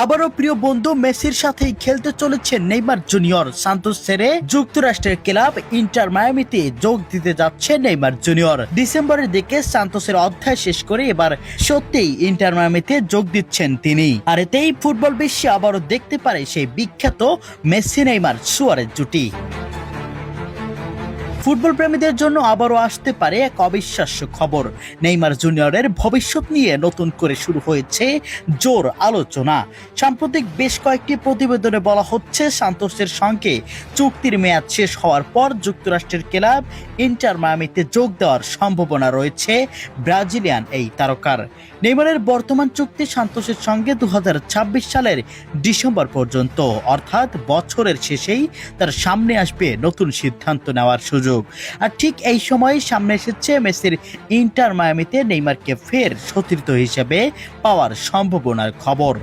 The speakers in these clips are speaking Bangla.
আবারও প্রিয় বন্ধু মেসির সাথেই খেলতে চলেছেন নেইমার জুনিয়র। সান্তোস ছেড়ে যুক্তরাষ্ট্রের ক্লাব ইন্টার মায়ামিতে যোগ দিতে যাচ্ছে নেইমার জুনিয়র। ডিসেম্বরের দিকে সান্তোসের অধ্যায় শেষ করে এবার সত্যিই ইন্টার মায়ামিতে যোগ দিচ্ছেন তিনি। আর এতেই ফুটবল বিশ্বে আবারও দেখতে পারে সেই বিখ্যাত মেসি নেইমার সুয়ারেজ জুটি। ফুটবল প্রেমীদের জন্য আবারও আসতে পারে এক অবিশ্বাস্য খবর। নেইমার জুনিয়রের ভবিষ্যৎ নিয়ে নতুন করে শুরু হয়েছে জোর আলোচনা। সাম্প্রতিক বেশ কয়েকটি প্রতিবেদনে বলা হচ্ছে সান্তোসের সঙ্গে চুক্তির মেয়াদ শেষ হওয়ার পর যুক্তরাষ্ট্রের ক্লাব ইন্টার মায়ামিতে যোগ দেওয়ার সম্ভাবনা রয়েছে ব্রাজিলিয়ান এই তারকার। নেইমারের বর্তমান চুক্তি সান্তোসের সঙ্গে 2026 সালের ডিসেম্বর পর্যন্ত, অর্থাৎ বছরের শেষেই তার সামনে আসবে নতুন সিদ্ধান্ত নেওয়ার সুযোগ। আর ঠিক এই সময় সামনে এসেছে মেসির ইন্টার মায়ামিতে নেইমারকে ফের সতীর্থ হিসেবে পাওয়ার সম্ভাবনার খবর।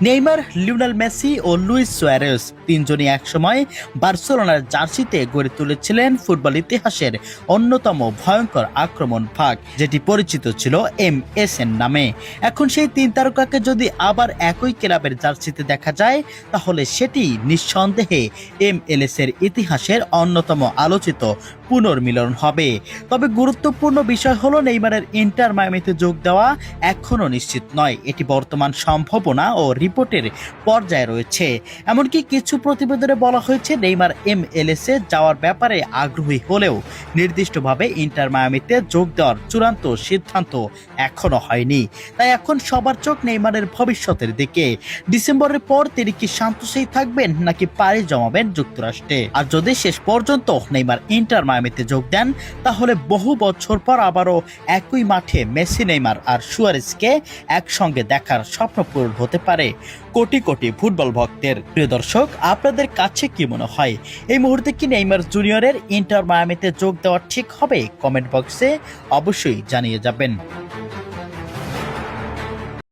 নেইমার, লিওনেল মেসি ও লুইস সুয়ারেজ তিনজনই একসময় বার্সেলোনার জার্সিতে গড়ে তুলেছিলেন ফুটবল ইতিহাসের অন্যতম ভয়ঙ্কর আক্রমণ ভাগ, যেটি পরিচিত ছিল MSN নামে। এখন সেই তিন তারকাকে যদি আবার একই ক্লাবের জার্সিতে দেখা যায়, তাহলে সেটি নিঃসন্দেহে MLS এর ইতিহাসের অন্যতম আলোচিত পুনর্মিলন হবে। তবে গুরুত্বপূর্ণ বিষয় হলো নেইমারের ইন্টার মায়ামিতে যোগ দেওয়া এখনো নিশ্চিত নয়। এটি বর্তমান সম্ভাবনা ও রিপোর্টের পর্যায়ে রয়েছে। এমনকি কিছু প্রতিবেদনে বলা হয়েছে নেইমার MLS এ যাওয়ার ব্যাপারে আগ্রহী হলেও নির্দিষ্টভাবে ইন্টার মায়ামিতে যোগ দেওয়ার চূড়ান্ত সিদ্ধান্ত এখনো হয়নি। তাই এখন সবার চোখ নেইমারের ভবিষ্যতের দিকে। ডিসেম্বরের পর তিনি কি সান্তোসেই থাকবেন নাকি পাড়ি জমাবেন যুক্তরাষ্ট্রে? আর যদি শেষ পর্যন্ত নেইমার ইন্টার মায়ামিতে যোগ দেন, তাহলে বহু বছর পর আবারও একই মাঠে মেসি, নেইমার আর সুয়ারেজকে একসঙ্গে দেখার স্বপ্ন পূরণ হতে পারে কোটি কোটি ফুটবল ভক্তের। প্রিয় দর্শক, আপনাদের কাছে কি মনে হয়, এই মুহূর্তে কি নেইমার জুনিয়রের ইন্টার মায়ামিতে যোগ দেওয়া ঠিক হবে? কমেন্ট বক্সে অবশ্যই জানিয়ে যাবেন।